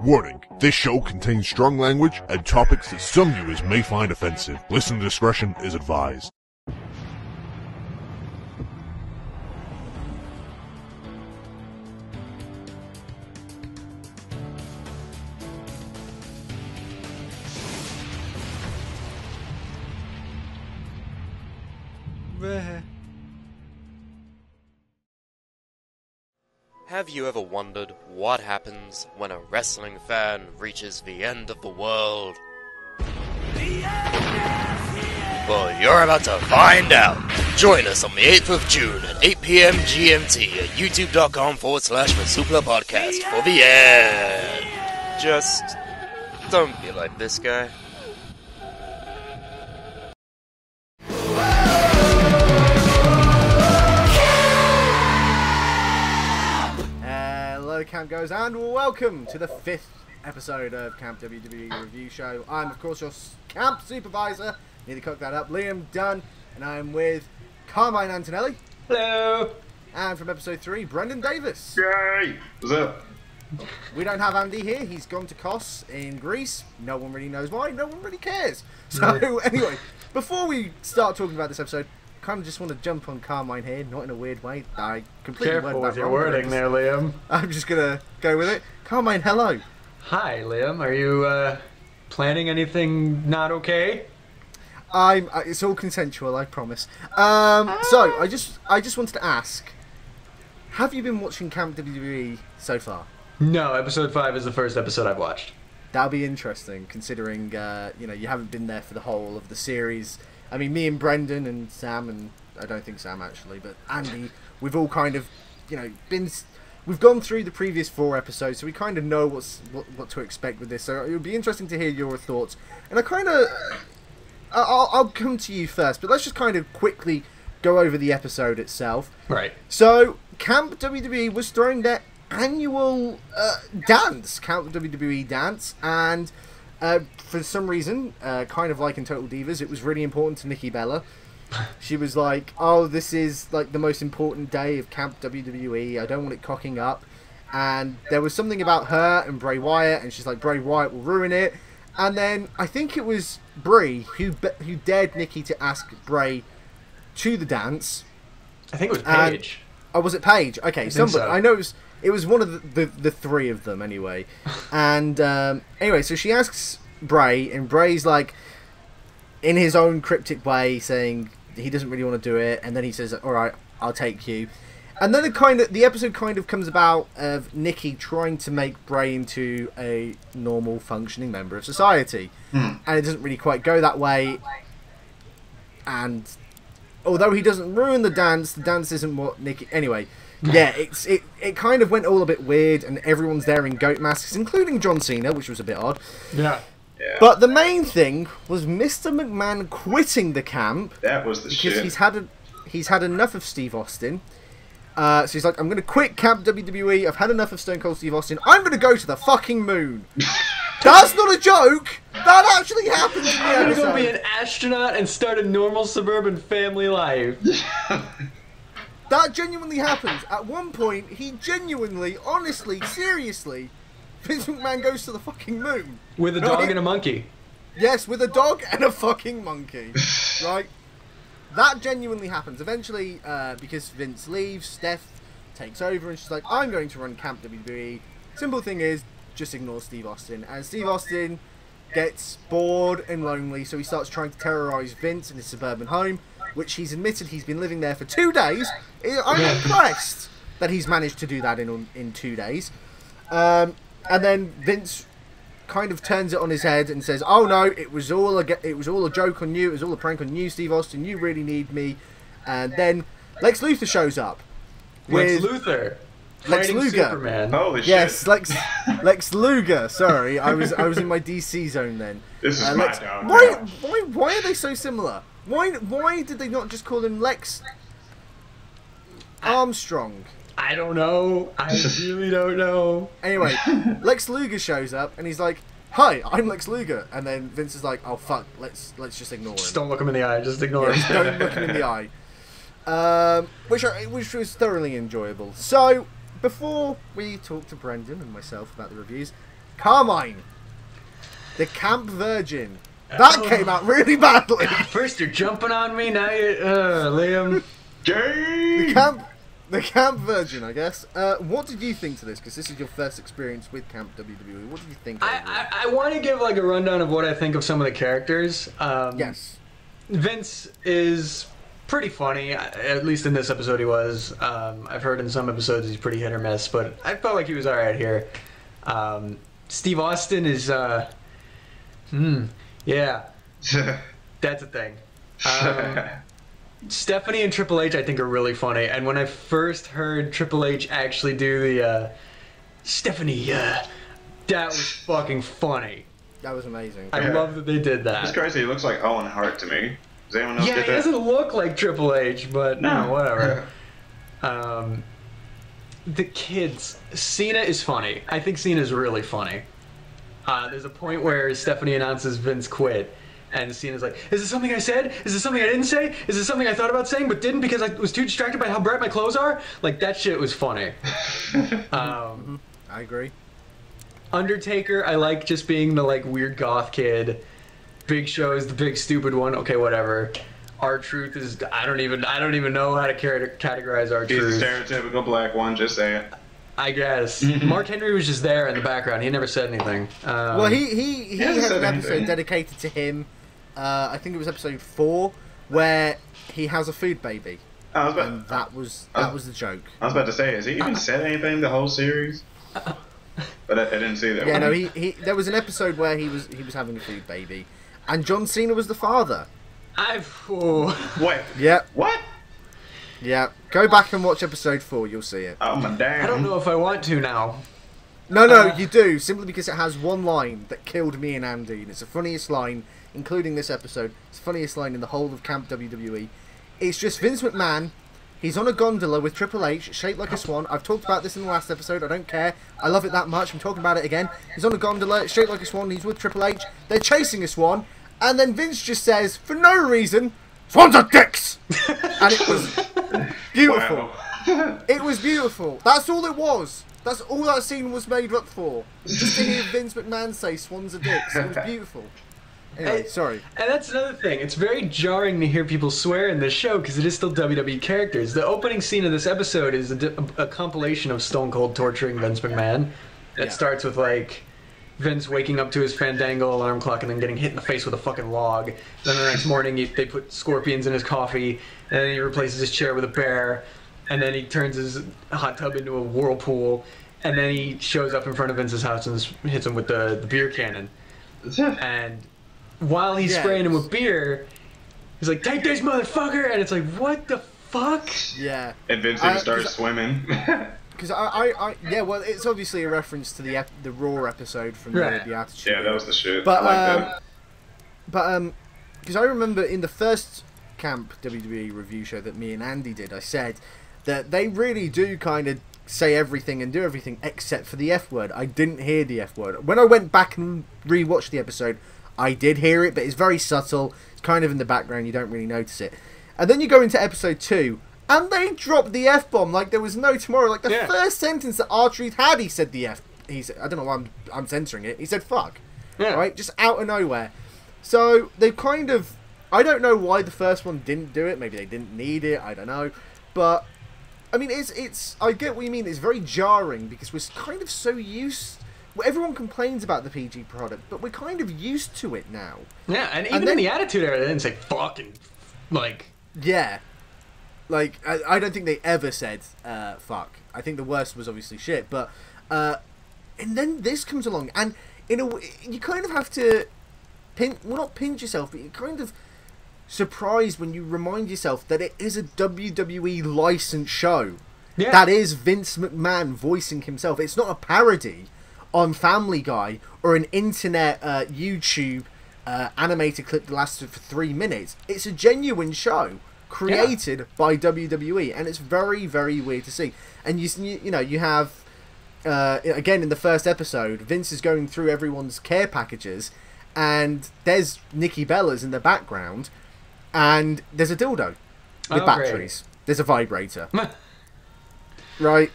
Warning, this show contains strong language and topics that some viewers may find offensive. Listener discretion is advised. Have you ever wondered what happens when a wrestling fan reaches the end of the world? Well, you're about to find out. Join us on the 8th of June at 8 p.m. GMT at youtube.com/the Suplah podcast for the end. Just don't be like this guy. Hello Camp Goes and welcome to the 5th episode of Camp WWE Review Show. I'm of course your camp supervisor, need to cook that up, Liam Dunn, and I'm with Carmine Antonelli. Hello! And from episode 3, Brendan Davis. Yay! What's up? We don't have Andy here, he's gone to Kos in Greece. No one really knows why, no one really cares. So anyway, before we start talking about this episode, kind of just want to jump on Carmine here, not in a weird way. I completely Careful with your wording there, Liam. I'm just going to go with it. Carmine, hello. Hi, Liam. Are you planning anything not okay? It's all consensual, I promise. So I just wanted to ask, have you been watching Camp WWE so far? No, episode 5 is the first episode I've watched. That'll be interesting, considering you haven't been there for the whole of the series. I mean, me and Brendan and Sam, and I don't think Sam actually, but Andy, we've all kind of, we've gone through the previous 4 episodes, so we kind of know what to expect with this. So it would be interesting to hear your thoughts. And I'll come to you first, but let's just kind of quickly go over the episode itself. Right. So Camp WWE was throwing their annual dance, Camp WWE dance, and for some reason, kind of like in Total Divas, it was really important to Nikki Bella. She was like, oh, this is like the most important day of Camp WWE, I don't want it cocking up. And there was something about her and Bray Wyatt, and she's like, Bray Wyatt will ruin it. And then I think it was Brie who dared Nikki to ask Bray to the dance. I think it was Paige. Oh, was it Paige? Okay, somebody. So. I know it was one of the 3 of them anyway. And anyway, so she asks Bray, and Bray's like, in his own cryptic way, saying he doesn't really want to do it, and then he says, all right, I'll take you. And then the episode kind of comes about of Nikki trying to make Bray into a normal functioning member of society. And it doesn't really quite go that way. And although he doesn't ruin the dance isn't what Nikki... Anyway, yeah, it kind of went all a bit weird, and everyone's there in goat masks, including John Cena, which was a bit odd. Yeah. But the main thing was Mr. McMahon quitting the camp. That was the shit. Because he's had enough of Steve Austin. So he's like, I'm going to quit Camp WWE. I've had enough of Stone Cold Steve Austin. I'm going to go to the fucking moon. That's not a joke. That actually happened in the episode. I'm going to be an astronaut and start a normal suburban family life. That genuinely happens. At one point, he genuinely, honestly, seriously, Vince McMahon goes to the fucking moon. With a dog and a monkey. Yes, with a dog and a fucking monkey. Right? That genuinely happens. Eventually, because Vince leaves, Steph takes over and she's like, I'm going to run Camp WWE. Simple thing is, just ignore Steve Austin. And Steve Austin gets bored and lonely, so he starts trying to terrorize Vince in his suburban home, which he's admitted he's been living there for 2 days. I'm impressed that he's managed to do that in 2 days. And then Vince kind of turns it on his head and says, "Oh no, it was all a joke on you. It was all a prank on you, Steve Austin. You really need me." And then Lex Luthor shows up. Lex Luthor. Lex Luger. Superman. Holy yes, shit. Lex Luger. Sorry, I was in my DC zone then. This is my dog. Why are they so similar? Why did they not just call him Lex Armstrong? I don't know. I really don't know. Anyway, Lex Luger shows up and he's like, "Hi, I'm Lex Luger," and then Vince is like, "Oh fuck, let's just ignore him. Just don't look him in the eye. Just ignore him. Don't look him in the eye." Which was thoroughly enjoyable. So before we talk to Brendan and myself about the reviews, Carmine, the camp virgin. That came out really badly. First you're jumping on me, now you're Liam. The camp virgin, I guess. What did you think to this? Because this is your first experience with Camp WWE. What did you think? I want to give like a rundown of what I think of some of the characters. Yes. Vince is pretty funny, at least in this episode he was. I've heard in some episodes he's pretty hit or miss, but I felt like he was alright here. Steve Austin is, yeah, that's a thing. Stephanie and Triple H I think are really funny, and when I first heard Triple H actually do the, Stephanie, that was fucking funny. That was amazing. I love that they did that. It's crazy, he looks like Owen Hart to me. Does anyone else Yeah, get he that? doesn't look like Triple H, but no, whatever. The kids, Cena is funny. I think Cena's really funny. There's a point where Stephanie announces Vince quit, and Cena's like, "Is this something I said? Is this something I didn't say? Is this something I thought about saying but didn't because I was too distracted by how bright my clothes are?" Like, that shit was funny. I agree. Undertaker, I like just being the like weird goth kid. Big Show is the big stupid one. Okay, whatever. R-Truth is I don't even know how to categorize R-Truth. He's a stereotypical black one, just saying. I guess. Mark Henry was just there in the background. He never said anything. Well, he had an episode dedicated to him. I think it was episode 4, where he has a food baby. And that was the joke. I was about to say, has he even said anything the whole series? But I didn't see that. Yeah, one. no, he there was an episode where he was having a food baby, and John Cena was the father. Wait. Yeah. What? Yeah. Go back and watch episode 4. You'll see it. Oh my damn. I don't know if I want to now. No, you do, simply because it has one line that killed me and Andy, and it's the funniest line, including this episode. It's the funniest line in the whole of Camp WWE. It's just Vince McMahon. He's on a gondola with Triple H, shaped like a swan. I've talked about this in the last episode. I don't care. I love it that much. I'm talking about it again. He's on a gondola, shaped like a swan. He's with Triple H. They're chasing a swan. And then Vince just says, for no reason, "Swans are dicks!" And it was beautiful. Wow. It was beautiful. That's all it was. That's all that scene was made up for. Just to hear Vince McMahon say swans are dicks. It was beautiful. Anyway, sorry. And that's another thing. It's very jarring to hear people swear in this show because it is still WWE characters. The opening scene of this episode is a compilation of Stone Cold torturing Vince McMahon. That starts with, like, Vince waking up to his Fandango alarm clock and then getting hit in the face with a fucking log. Then the next morning they put scorpions in his coffee, and then he replaces his chair with a bear, and then he turns his hot tub into a whirlpool, and then he shows up in front of Vince's house and hits him with the beer cannon. And while he's spraying him with beer, he's like, "Take this, motherfucker!" And it's like, what the fuck? Yeah. And Vince even starts swimming. Because yeah, well, it's obviously a reference to the Raw episode from the Attitude. Yeah, that was the shit. But I like that. Because I remember in the first Camp WWE review show that me and Andy did, I said that they really do kind of say everything and do everything except for the F word. I didn't hear the F word. When I went back and rewatched the episode, I did hear it, but it's very subtle. It's kind of in the background. You don't really notice it. And then you go into episode 2, and they dropped the F-bomb like there was no tomorrow. Like, the first sentence that R-Truth had, he said the F. He said, I don't know why I'm censoring it. He said fuck. Yeah. Right? Just out of nowhere. So, they kind of... I don't know why the first one didn't do it. Maybe they didn't need it. I don't know. But, I mean, it's... I get what you mean. It's very jarring because we're kind of so used... Well, everyone complains about the PG product, but we're kind of used to it now. Yeah, and even in the Attitude Era, they didn't say fucking... Like... Yeah. Like, I don't think they ever said fuck. I think the worst was obviously shit. But, and then this comes along, and in a way, you kind of have to, not pinch yourself, but you're kind of surprised when you remind yourself that it is a WWE licensed show. Yeah. That is Vince McMahon voicing himself. It's not a parody on Family Guy or an internet YouTube animated clip that lasted for 3 minutes. It's a genuine show created by WWE, and it's very, very weird to see. And you know, you have again in the first episode, Vince is going through everyone's care packages, and there's Nikki Bella's in the background, and there's a dildo with batteries. Great. There's a vibrator. Right?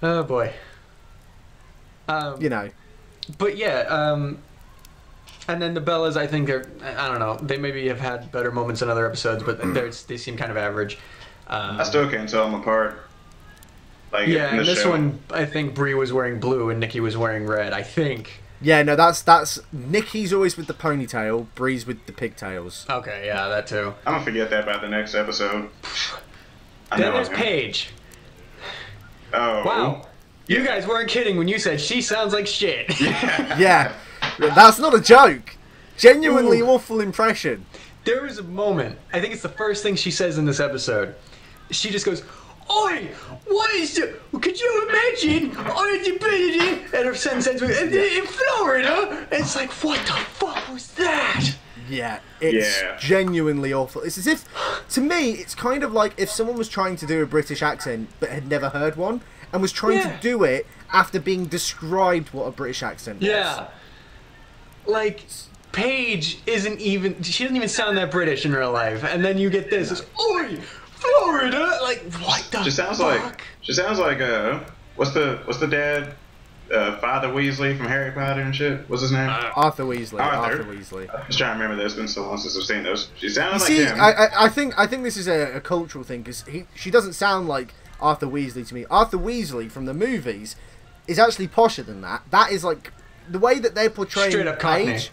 Oh boy. You know, But yeah, and then the Bellas, I think I don't know, they maybe have had better moments in other episodes, but they seem kind of average. I still can't tell them apart. Like, yeah, in this show. one, I think Brie was wearing blue and Nikki was wearing red, I think. Yeah, no, that's Nikki's always with the ponytail, Bree's with the pigtails. Okay, yeah, that too. I'm gonna forget that by the next episode. Then there's Paige. Oh. Wow. You guys weren't kidding when you said she sounds like shit. Yeah, that's not a joke. Genuinely awful impression. There was a moment, I think it's the first thing she says in this episode. She just goes, "Oi, what is the, could you imagine, and her sentence ends with, in Florida?" And it's like, what the fuck was that? Yeah, it's genuinely awful. It's as if, to me, it's kind of like if someone was trying to do a British accent but had never heard one and was trying to do it after being described what a British accent was. Yeah. Like, Paige isn't even, she doesn't even sound that British in real life. And then you get this, it's, "Oi, Florida!" Like, what the fuck? She sounds like, what's the dad? Father Weasley from Harry Potter and shit. What's his name? Arthur Weasley. Arthur Weasley. I'm just trying to remember. It's been so long since I've seen those. She sounds like him. I think this is a cultural thing because she doesn't sound like Arthur Weasley to me. Arthur Weasley from the movies is actually posher than that. That is like the way that they're portraying straight up Cockney. Paige.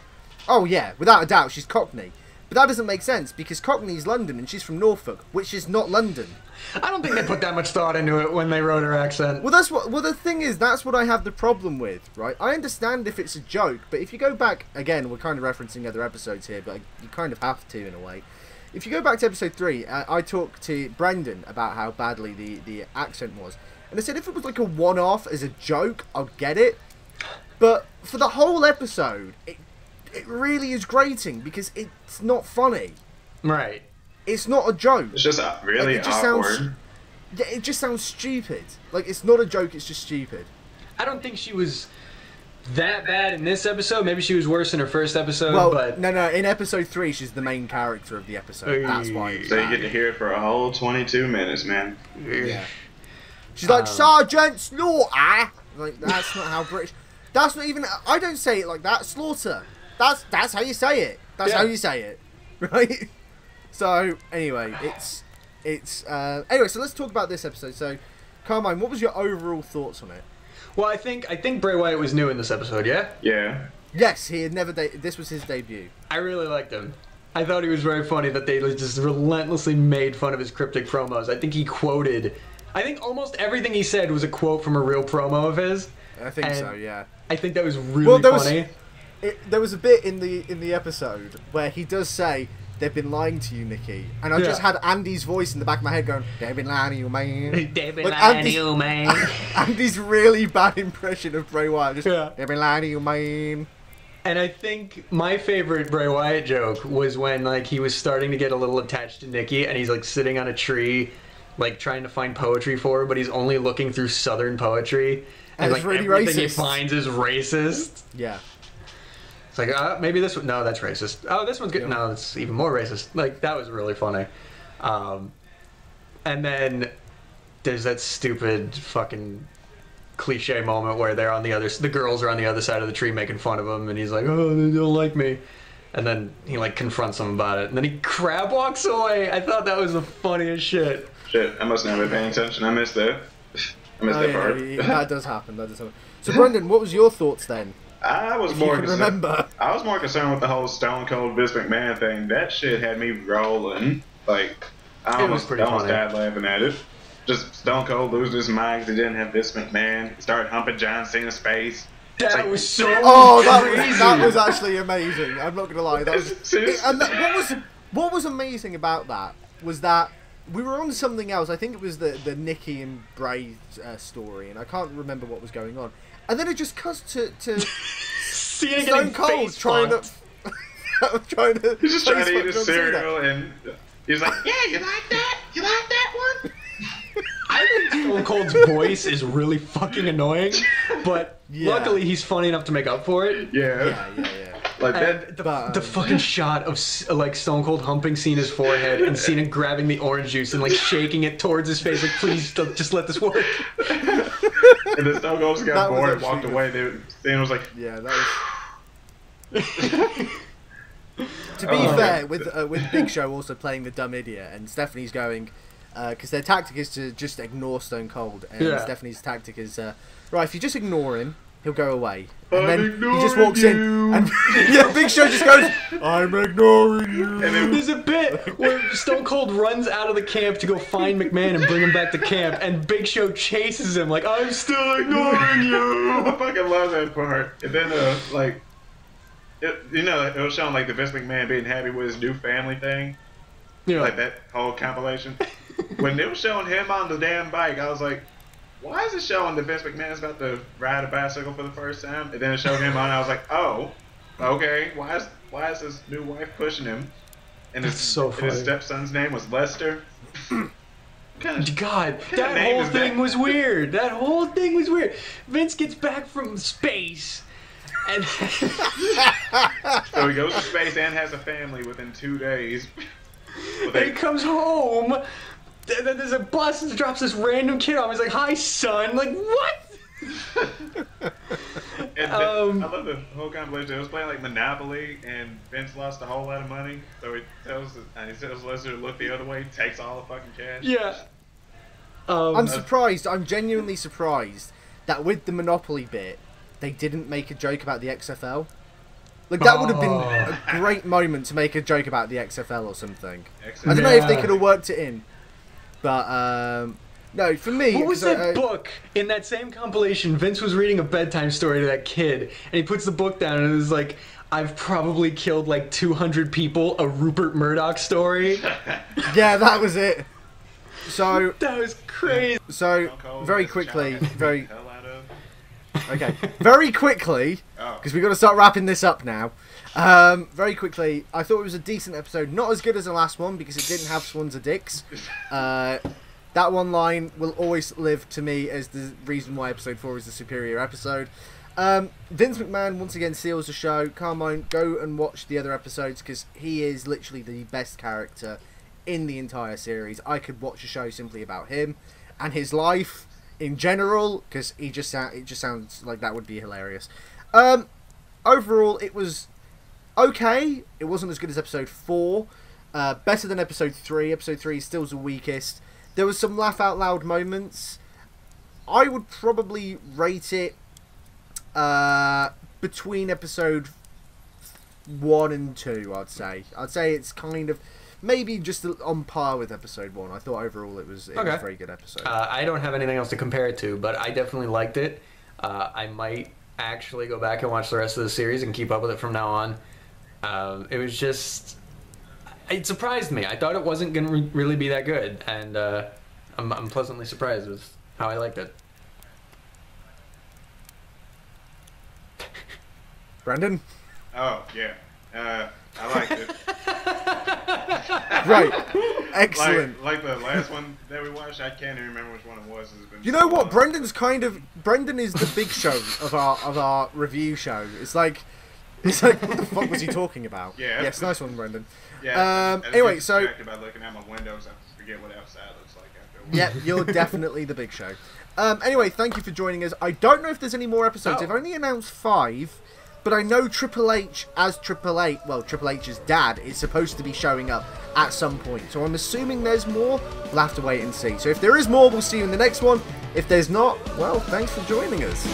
Oh yeah, without a doubt, she's Cockney. But that doesn't make sense because Cockney's London and she's from Norfolk, which is not London. I don't think they put that much thought into it when they wrote her accent. Well, the thing is, that's what I have the problem with, right? I understand if it's a joke, but if you go back, again, we're kind of referencing other episodes here, but you kind of have to in a way. If you go back to episode 3, I talked to Brendan about how badly the accent was. And I said if it was like a one-off as a joke, I'd get it. But for the whole episode, it really is grating because it's not funny. Right. It's not a joke. It's just really it just awkward. It just sounds stupid. Like, it's not a joke, it's just stupid. I don't think she was that bad in this episode. Maybe she was worse in her first episode, well, but... No, in episode 3, she's the main character of the episode. That's why it's So you bad. get to hear it for a whole 22 minutes, man. Yeah. She's like, Sergeant Slaughter! Like, that's not how British... That's not even... I don't say it like that. Slaughter. That's how you say it. That's how you say it. Right? So, anyway, anyway, so let's talk about this episode. So, Carmine, what was your overall thoughts on it? Well, I think Bray Wyatt was new in this episode, yeah? Yeah. Yes, he had never... This was his debut. I really liked him. I thought he was very funny that they just relentlessly made fun of his cryptic promos. I think he quoted... I think almost everything he said was a quote from a real promo of his. I think so, yeah. I think that was really funny. There was a bit in the episode where he does say... They've been lying to you, Nikki. And I just had Andy's voice in the back of my head going, "They've been lying to you, man." They've been lying to you, man. Andy's really bad impression of Bray Wyatt. Just, "They've been lying to you, man." And I think my favorite Bray Wyatt joke was when like he was starting to get a little attached to Nikki and he's like sitting on a tree, like trying to find poetry for her, but he's only looking through Southern poetry. And like really everything racist. he finds is racist. Yeah. It's like, maybe this one... No, that's racist. Oh, this one's good. Yeah. No, it's even more racist. Like, that was really funny. And then there's that stupid fucking cliche moment where they're on the girls are on the other side of the tree making fun of him, and he's like, "Oh, they don't like me." And then he, like, confronts them about it. And then he crab walks away. I thought that was the funniest shit. Shit, I must not have been paying attention. I missed that. That part. That does happen. So, Brendan, what was your thoughts then? I was more concerned with the whole Stone Cold Vince McMahon thing. That shit had me rolling. Like, I almost died laughing at it. Just Stone Cold losing his mind because he didn't have Vince McMahon. He started humping John Cena's face. That was so crazy. That was actually amazing. I'm not gonna lie. What was amazing about that was that we were on something else. I think it was the Nikki and Bray story, and I can't remember what was going on. And then it just cuts to Stone Cold trying to He's just trying to eat his cereal, and he's like, "Yeah, you like that? You like that one?" I think Stone Cold's voice is really fucking annoying, but luckily he's funny enough to make up for it. Yeah. Like that. The fucking shot of like Stone Cold humping Cena's forehead and Cena grabbing the orange juice and like shaking it towards his face, like, "Please just let this work." And then Stone Cold just got bored and walked away. Then was like, yeah, that was. To be fair, with Big Show also playing the dumb idiot, and Stephanie's going, because their tactic is to just ignore Stone Cold, and Stephanie's tactic is, right, if you just ignore him, he'll go away. And then he just walks in, and Big Show just goes, I'm ignoring you. And then there's a bit where Stone Cold runs out of the camp to go find McMahon and bring him back to camp, and Big Show chases him like, I'm still ignoring you. I fucking love that part. And then, it was showing like the Vince McMahon being happy with his new family thing. Yeah. Like that whole compilation. When it was showing him on the damn bike, I was like, why is it showing that Vince McMahon is about to ride a bicycle for the first time? And then it showed him on, I was like, oh, okay. Why is his new wife pushing him? And his stepson's name was Lester. God, that whole thing was weird. That whole thing was weird. Vince gets back from space. And so he goes to space and has a family within 2 days. And he comes home, and then there's a bus that drops this random kid off. He's like, hi, son. Like, what? And I love the whole compilation. It was playing like Monopoly, and Vince lost a whole lot of money. So he tells Lesnar to look the other way, takes all the fucking cash. Yeah. I'm surprised. I'm genuinely surprised that with the Monopoly bit, they didn't make a joke about the XFL. Like, that would have been a great moment to make a joke about the XFL or something. I don't know if they could have worked it in. But, no, for me... What was that book? In that same compilation, Vince was reading a bedtime story to that kid, and he puts the book down, and it was like, I've probably killed like 200 people, a Rupert Murdoch story. Yeah, that was it. So... That was crazy. So, very quickly, Okay, very quickly, because we've got to start wrapping this up now. Very quickly, I thought it was a decent episode. Not as good as the last one, because it didn't have swans or dicks. That one line will always live to me as the reason why episode 4 is the superior episode. Vince McMahon once again seals the show. Carmine, go and watch the other episodes, because he is literally the best character in the entire series. I could watch a show simply about him and his life in general, because it just sounds like that would be hilarious. Overall, it was okay. It wasn't as good as episode 4. Better than episode 3. Episode 3 is still the weakest. There was some laugh out loud moments. I would probably rate it between episode 1 and 2, I'd say. I'd say it's kind of maybe just on par with episode 1. I thought overall it was a very good episode. I don't have anything else to compare it to, but I definitely liked it. I might actually go back and watch the rest of the series and keep up with it from now on. It was just... It surprised me. I thought it wasn't going to really be that good, and I'm pleasantly surprised with how I liked it. Brandon? Oh, yeah. I liked it. Right. Excellent. Like the last one that we watched, I can't even remember which one it was. You know what? Brendan is the Big Show of our review show. It's like what the fuck was he talking about? Yeah. Yes, nice one, Brendan. Yeah. Anyway, so by looking at my windows, I forget what outside looks like after. Yeah, you're definitely the Big Show. Anyway, thank you for joining us. I don't know if there's any more episodes. They've only announced 5. But I know Triple H as Triple H's dad is supposed to be showing up at some point. So I'm assuming there's more. We'll have to wait and see. So if there is more, we'll see you in the next one. If there's not, well, thanks for joining us.